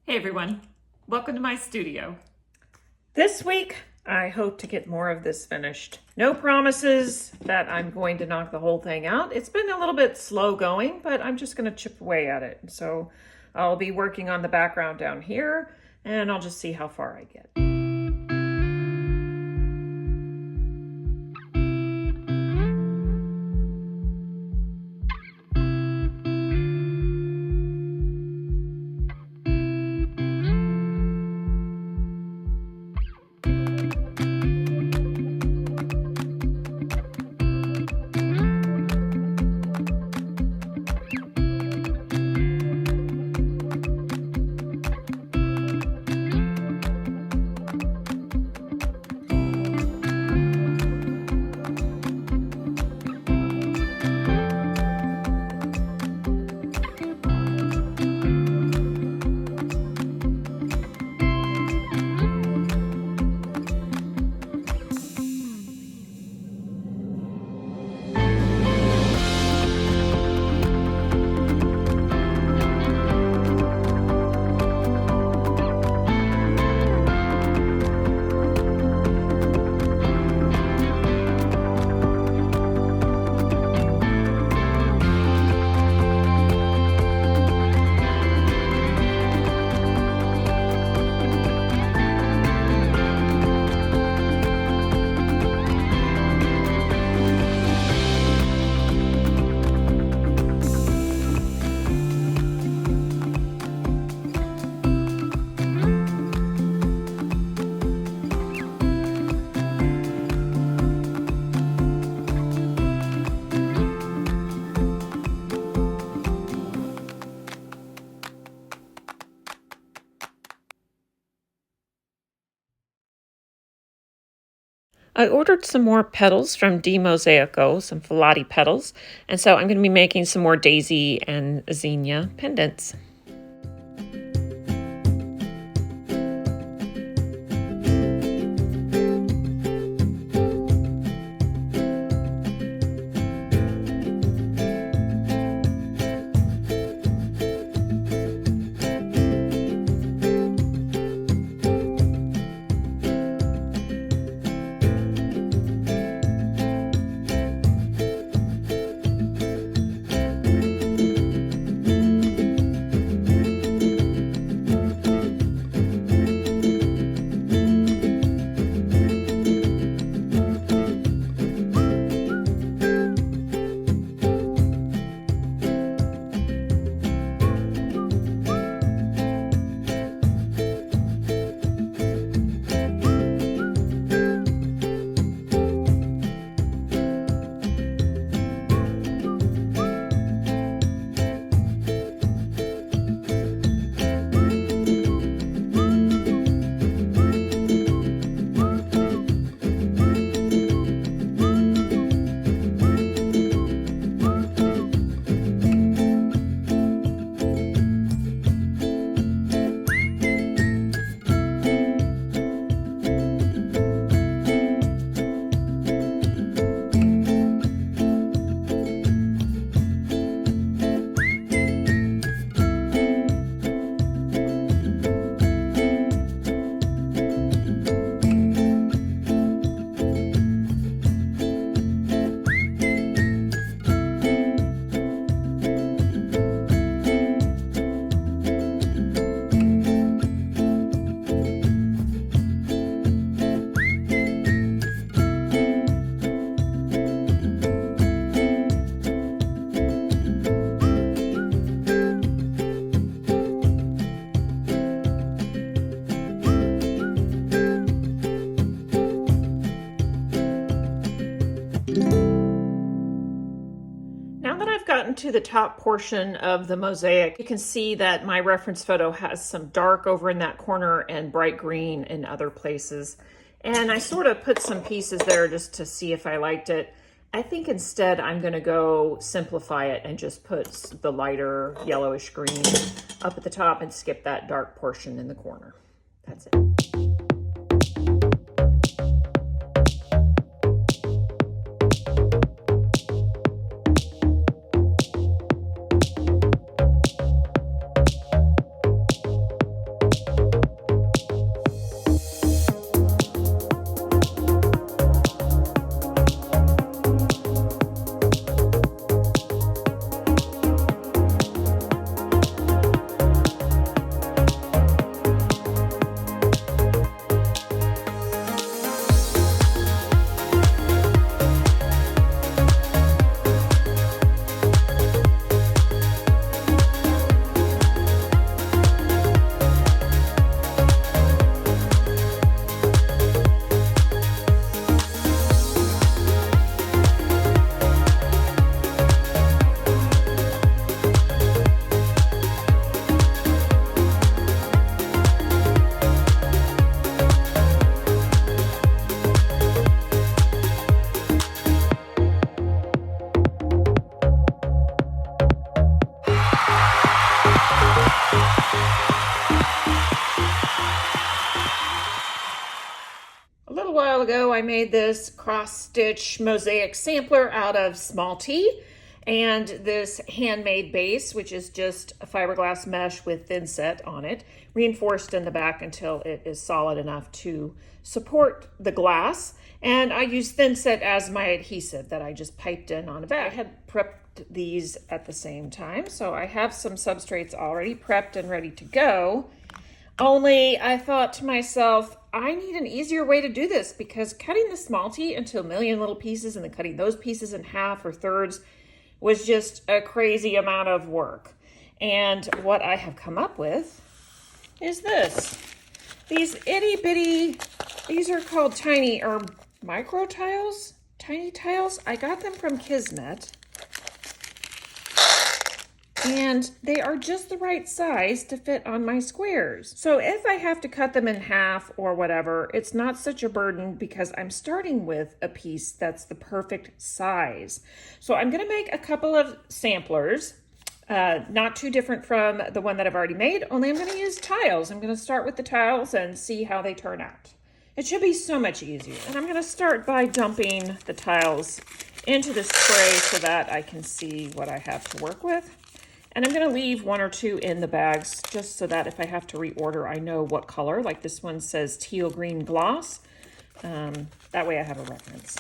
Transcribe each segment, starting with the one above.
Hey everyone, welcome to my studio. This week, I hope to get more of this finished. No promises that I'm going to knock the whole thing out. It's been a little bit slow going, but I'm just going to chip away at it. So I'll be working on the background down here, and I'll just see how far I get. I ordered some more petals from Di Mosaico, some filati petals, and so I'm going to be making some more daisy and zinnia pendants. To the top portion of the mosaic, you can see that my reference photo has some dark over in that corner and bright green in other places. And I sort of put some pieces there just to see if I liked it. I think instead I'm going to go simplify it and just put the lighter yellowish green up at the top and skip that dark portion in the corner. That's it. ago, I made this cross-stitch mosaic sampler out of smalti and this handmade base, which is just a fiberglass mesh with thinset on it, reinforced in the back until it is solid enough to support the glass. And I use thinset as my adhesive that I just piped in on a bag. I had prepped these at the same time, so I have some substrates already prepped and ready to go. Only I thought to myself, I need an easier way to do this, because cutting the smalti into a million little pieces and then cutting those pieces in half or thirds was just a crazy amount of work. And what I have come up with is this. These itty bitty, these are called tiny or micro tiles, tiny tiles. I got them from Kismet. And they are just the right size to fit on my squares. So if I have to cut them in half or whatever, it's not such a burden because I'm starting with a piece that's the perfect size. So I'm gonna make a couple of samplers, not too different from the one that I've already made, only I'm gonna use tiles. I'm gonna start with the tiles and see how they turn out. It should be so much easier. And I'm gonna start by dumping the tiles into the spray so that I can see what I have to work with. And I'm gonna leave one or two in the bags just so that if I have to reorder, I know what color. Like this one says teal green gloss. That way I have a reference.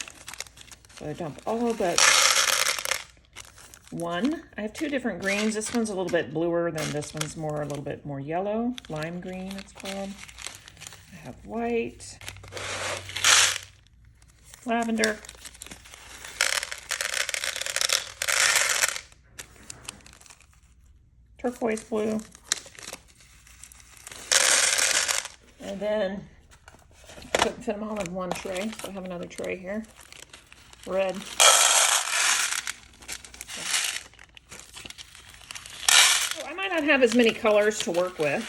So I dump all but one. I have two different greens. This one's a little bit bluer than this one's a little bit more yellow. Lime green, it's called. I have white, lavender, turquoise blue, and then I couldn't fit them all in one tray, so I have another tray here. Red. So I might not have as many colors to work with,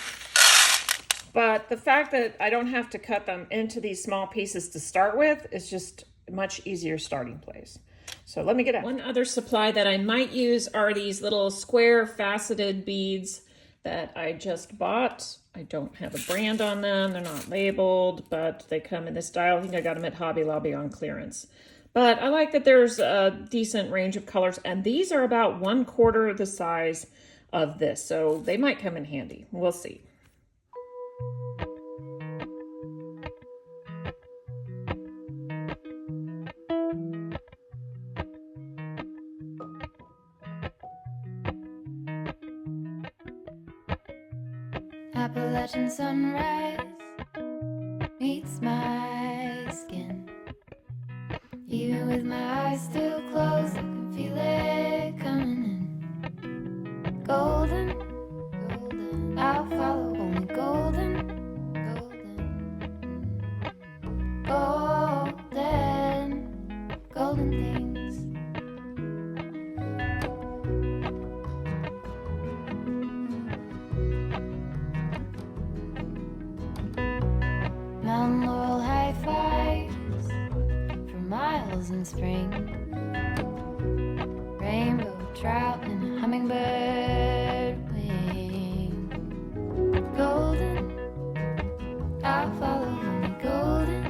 but the fact that I don't have to cut them into these small pieces to start with is just a much easier starting place. So let me get out. One other supply that I might use are these little square faceted beads that I just bought. I don't have a brand on them. They're not labeled, but they come in this style. I think I got them at Hobby Lobby on clearance. But I like that there's a decent range of colors, and these are about 1/4 the size of this. So they might come in handy. We'll see. Appalachian sunrise meets my skin. Even with my eyes still closed, I can feel it coming in. Golden, golden, I'll follow only golden, golden, golden, golden things. Mountain laurel high fives for miles in spring. Rainbow trout and hummingbird wing. Golden, I'll follow only golden,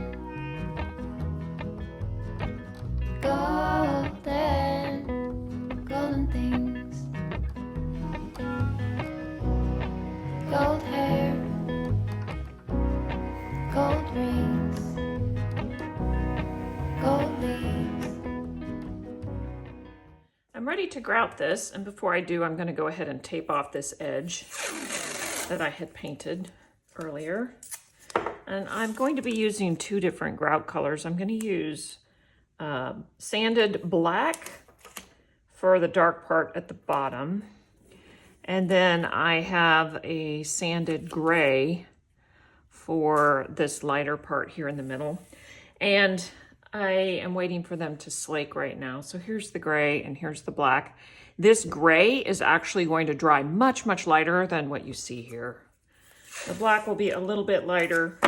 golden, golden things. Gold hair, gold rings, gold leaves. I'm ready to grout this, and before I do, I'm going to go ahead and tape off this edge that I had painted earlier. And I'm going to be using two different grout colors. I'm going to use sanded black for the dark part at the bottom. And then I have a sanded gray for this lighter part here in the middle. And I am waiting for them to slake right now. So here's the gray and here's the black. This gray is actually going to dry much, much lighter than what you see here. The black will be a little bit lighter,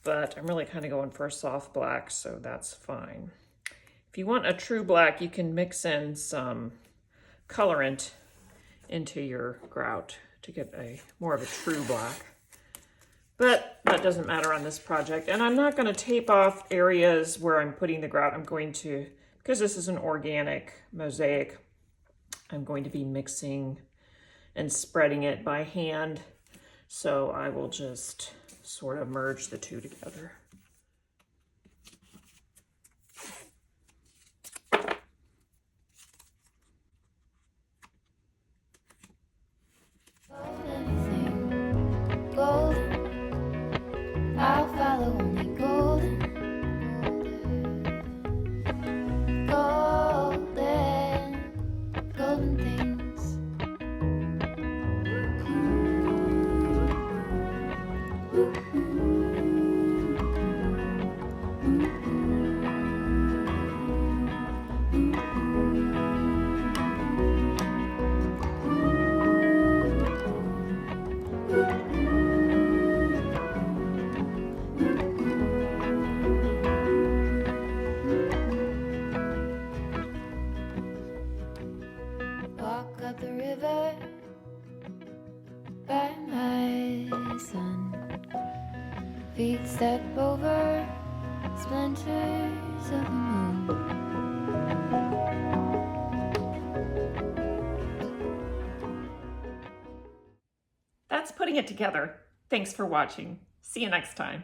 but I'm really kind of going for a soft black, so that's fine. If you want a true black, you can mix in some colorant into your grout to get a more of a true black. but that doesn't matter on this project. And I'm not going to tape off areas where I'm putting the grout. I'm going to, because this is an organic mosaic, I'm going to be mixing and spreading it by hand. So I will just sort of merge the two together. I'll follow only golden, golden, golden things. Walk up the river by my son. Feet step over splinters of the moon. That's putting it together. Thanks for watching. See you next time.